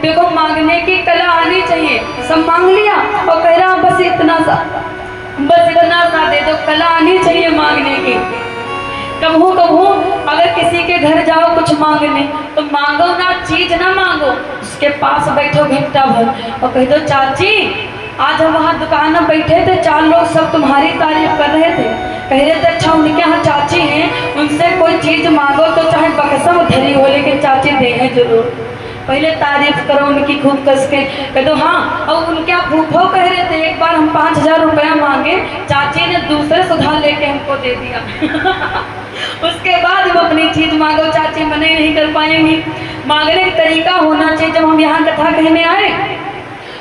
देखो मांगने की कला आनी चाहिए। सब मांग लिया और कह रहा बस इतना सा दे दो, कला आनी चाहिए मांगने की। कबहू कबहू अगर किसी के घर जाओ कुछ मांगने तो मांगो ना, चीज ना मांगो, उसके पास बैठो घंटा भर और कह दो चाची आज हम वहाँ दुकान में बैठे थे, 4 लोग सब तुम्हारी तारीफ कर रहे थे, कह रहे थे अच्छा उनके यहाँ चाची हैं, उनसे कोई चीज मांगो तो चाहे बक्सा में धरी हो लेकिन चाची दें जरूर। पहले तारीफ करो उनकी खूब कस के, कह दो हाँ। और उनके फूफो कह रहे थे एक बार हम 5000 रुपया मांगे, चाची ने दूसरे सुधार लेके हमको दे दिया। उसके बाद हम अपनी चीज मांगो, चाची मना नहीं कर पाएंगी। मांगने का तरीका होना चाहिए। जब हम यहाँ कथा कहने आए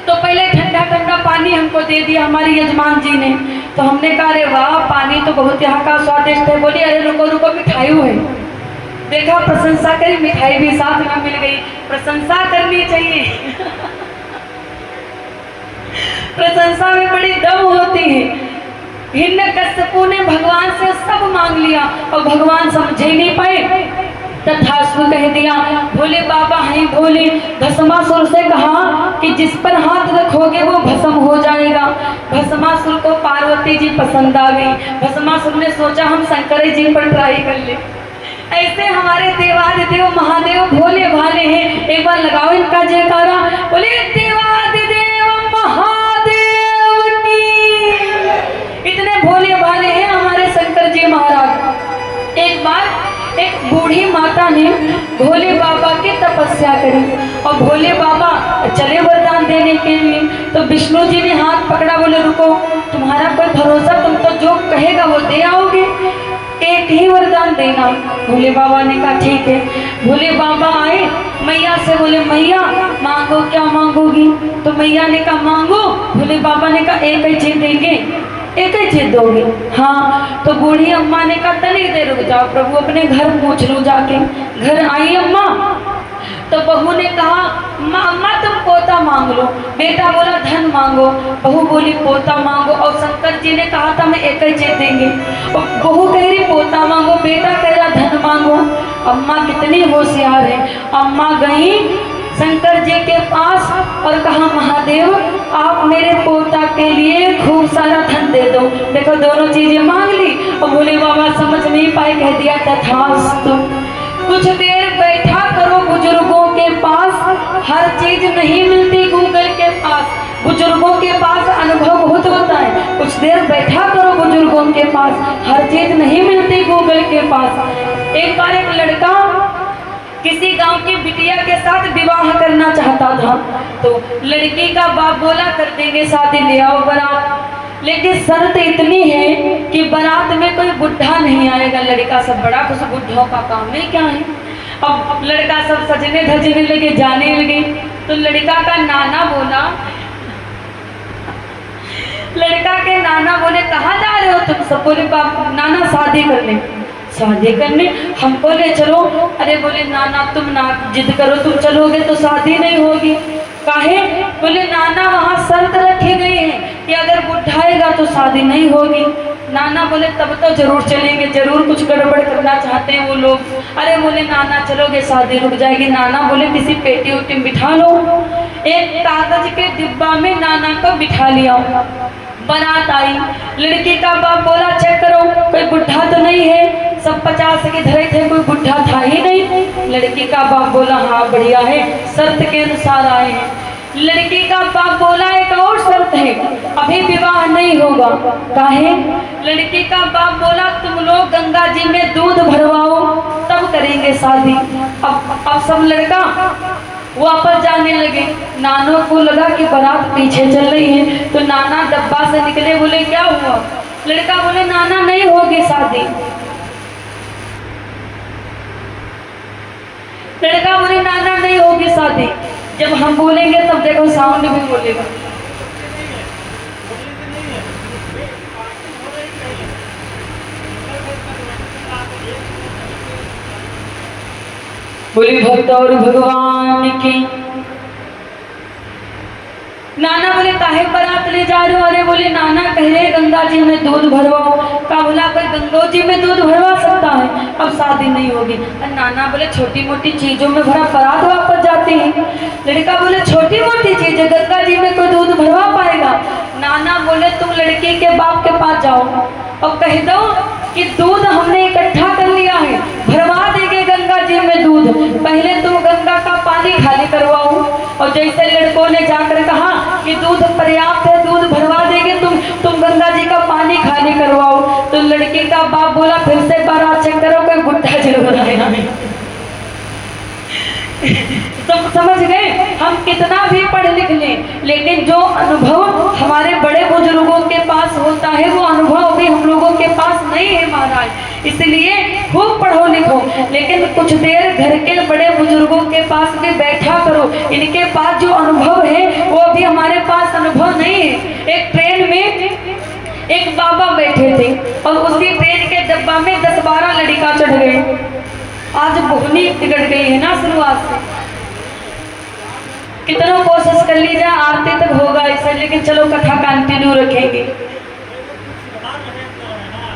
तो पहले ठंडा ठंडा पानी हमको दे दिया हमारी यजमान जी ने। तो हमने कहा अरे वाह पानी तो बहुत यहाँ का स्वादिष्ट है। बोली अरे रुको रुको मिठाई है। देखा प्रशंसा करी, मिठाई भी साथ में मिल गई। प्रशंसा करनी चाहिए। प्रशंसा में बड़ी दम होती है। हिरण्यकश्यपु ने भगवान से सब मांग लिया और भगवान समझे नहीं पाए, तथास्तु कह दिया। भोले बाबा हैं भोले। भस्मासुर से कहा कि जिस पर हाथ रखोगे वो भस्म हो जाएगा। भस्मासुर को पार्वती जी पसंद आ गई। भस्मासुर ने सोचा हम शंकर जी पर ट्राई कर ले। ऐसे हमारे देवादिदेव महादेव भोले भाले हैं। एक बार लगाओ इनका जयकारा, बोले देवादिदेव महादेव की। इतने भोले भाले हैं हमारे शंकर जी महाराज। एक बार एक बूढ़ी माता ने भोले बाबा की तपस्या करी और भोले बाबा चले वरदान देने के लिए। तो विष्णु जी ने हाथ पकड़ा, बोले रुको तुम्हारा कोई भरोसा, तुम तो जो कहेगा वो दे आओगे, एक ही वरदान देना। भोले बाबा ने कहा ठीक है। भोले बाबा आए मैया से, बोले मैया मांगो क्या मांगोगी? तो मैया ने कहा मांगो। भोले बाबा ने कहा एक ही चीज देंगे, एक ही चीज दोगे? हाँ। तो बूढ़ी अम्मा ने कहा तनिक देर रुक जाओ प्रभु, अपने घर पूछ लूं जाके। घर आई अम्मा तो बहू ने कहा अम्मा तुम पोता मांग लो। बेटा बोला धन मांगो। बहू बोली पोता मांगो। और शंकर जी ने कहा था मैं एक ही चीज देंगे। और बहू कह रही पोता मांगो, बेटा कह रहा धन मांगो। अम्मा कितनी होशियार है। अम्मा गई शंकर जी के पास और कहा महादेव आप मेरे पोता के लिए खूब सारा धन दे दो। देखो दोनों चीजें मांग ली और भोले बाबा समझ नहीं पाए, कह दिया तथास्तु। कुछ देर बैठा करो बुजुर्गों के पास, हर चीज नहीं मिलती गूगल के पास। बुजुर्गों के पास अनुभव बहुत होता है। कुछ देर बैठा करो बुजुर्गों के पास, हर चीज नहीं मिलती गूगल के पास। एक बार एक लड़का किसी गांव की बिटिया के साथ विवाह करना चाहता था। तो लड़की का बाप बोला कर देंगे शादी, ले आओ बारात। लेकिन शर्त इतनी है कि बारात में कोई बुढ़ा नहीं आएगा। लड़का सब बड़ा खुश, बुढ़ों का काम में क्या है। अब लड़का सब सजने धजने लगे, जाने लगे। तो लड़का का नाना बोला, लड़का के नाना बोले कहाँ जा रहे हो तुम? सब बोले बाप नाना शादी करने। शादी करने हमको ले चलो। अरे बोले नाना तुम ना जिद करो, तुम चलोगे तो शादी नहीं होगी। काहे? बोले नाना वहाँ शर्त रखी गई है कि अगर बुढ़ाएगा तो शादी नहीं होगी। नाना बोले तब तो जरूर चलेंगे, जरूर कुछ गड़बड़ करना चाहते हैं वो लोग। अरे बोले नाना चलोगे शादी रुक जाएगी। नाना बोले किसी पेटी उटी में बिठा लो। एक कागज के डिब्बा में नाना को बिठा लिया। बारात आई। लड़की का बाप बोला चेक करो कोई बुढ़ा तो नहीं है। सब 50 के धरे थे, कोई बुढ़ा था ही नहीं। लड़की का बाप बोला हाँ बढ़िया है, शर्त के अनुसार आए हैं। लड़की का बाप बोला एक और शर्त है, अभी विवाह नहीं होगा। काहे? लड़की का बाप बोला तुम लोग गंगा जी में दूध भरवाओ तब करेंगे शादी। अब सब लड़का वापस जाने लगे। नानों को लगा कि बारात पीछे चल रही है। तो नाना डब्बा से निकले, बोले क्या हुआ? लड़का बोले नाना नहीं होगी शादी। लड़का बोले नाना नहीं होगी शादी। जब हम बोलेंगे तब देखो साउंड भी बोलेगा। बोली भक्त और भगवान की। नाना बोले काहे काहे बारात ले जा रहे हो? अरे बोले नाना कह रहे गंगा जी में दूध भरवाओ। का बोला कोई गंगा जी में दूध भरवा सकता है? अब शादी नहीं होगी। और नाना बोले छोटी मोटी चीजों में भरा बारात वापस जाती है। लड़का बोले छोटी मोटी चीज गंगा जी में कोई दूध भरवा पाएगा? नाना बोले तुम लड़की के बाप के पास जाओ और कह दो कि दूध हमने इकट्ठा कर लिया है, भरवा देंगे गंगा जी में दूध, पहले तुम गंगा का पानी खाली करवाओ। और जैसे लड़कों ने जाकर कहा कि दूध पर्याप्त है, दूध भरवा देंगे, तुम गंगा जी का पानी खाली करवाओ, तो लड़की का बाप बोला फिर से बारात चेक करो, कोई बुढ़ा जरूर आएगा। तुम समझ गए? हम कितना भी पढ़ लिख लें, लेकिन जो अनुभव हमारे बड़े बुजुर्गों के पास होता है वो अनुभव भी हम लोगों के पास नहीं है महाराज। इसलिए खूब पढ़ो लिखो, लेकिन कुछ देर घर के बड़े बुजुर्गों के पास भी बैठा करो। इनके पास जो अनुभव है वो अभी हमारे पास अनुभव नहीं है। एक ट्रेन में एक बाबा बैठे थे और उसी ट्रेन के डब्बा में 10-12 लड़का चढ़ गए। आज बुकनी बिगड़ गई है ना शुरुआत से। कितना कोशिश कर लीजिए आरती तक होगा इसे, लेकिन चलो कथा कंटिन्यू रखेंगे।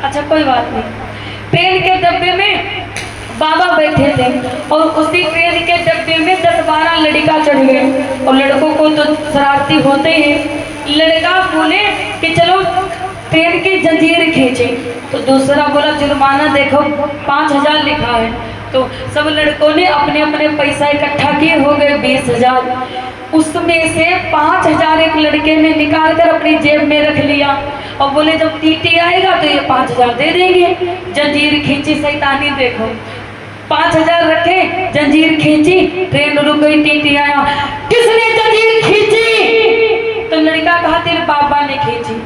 अच्छा कोई बात नहीं। ट्रेन के डब्बे में बाबा बैठे थे और उसी ट्रेन के डब्बे में 10-12 लड़का चढ़ गए। और लड़कों को तो शरारती होते हैं। लड़का बोले कि चलो ट्रेन की जंजीर खींचे, तो दूसरा बोला जुर्माना देखो 5000 लिखा है। तो सब लड़कों ने अपने अपने पैसा इकट्ठा किए, हो गए 20,000। उसमें से 5,000 एक लड़के ने निकाल कर अपनी जेब में रख लिया और बोले जब टीटी आएगा तो ये 5,000 दे देंगे। जंजीर खींची, शैतानी देखो। 5,000 रखे, जंजीर खींची, ट्रेन रुक गई, टीटी आया। किसने जंजीर खींची? तो लड़का कहा तेरे बाबा ने खींची।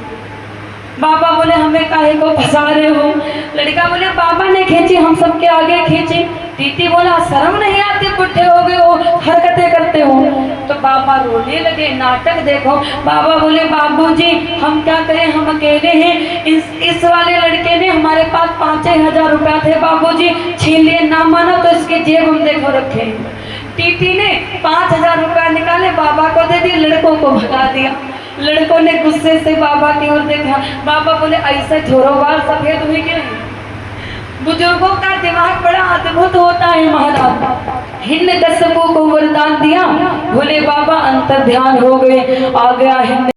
बाबा बोले हमें काहे को फंसा रहे हो? लड़का बोले बाबा ने खींची, हम सबके आगे खींची। टीटी बोला शर्म नहीं आती, बुढ़े हो गए हो, हरकतें करते हो। तो बाबा रोने लगे, नाटक देखो। बाबा बोले बाबूजी हम क्या करें, हम अकेले हैं। इस वाले लड़के ने हमारे पास 5,000 रुपया थे बाबूजी, छीन लिए, ना माना तो इसके जेब हम देखो रखे। टीटी ने 5,000 रुपया निकाले, बाबा को दे दिए, लड़कों को भगा दिया। लड़कों ने गुस्से से बाबा की ओर देखा। बाबा बोले ऐसे छोरो बाल सफेद हुई कि नहीं? बुजुर्गों का दिमाग बड़ा अद्भुत होता है महाराज। हिरण्यकश्यप को वरदान दिया, भोले बाबा अंतर ध्यान हो गए, आ गया हिरण्य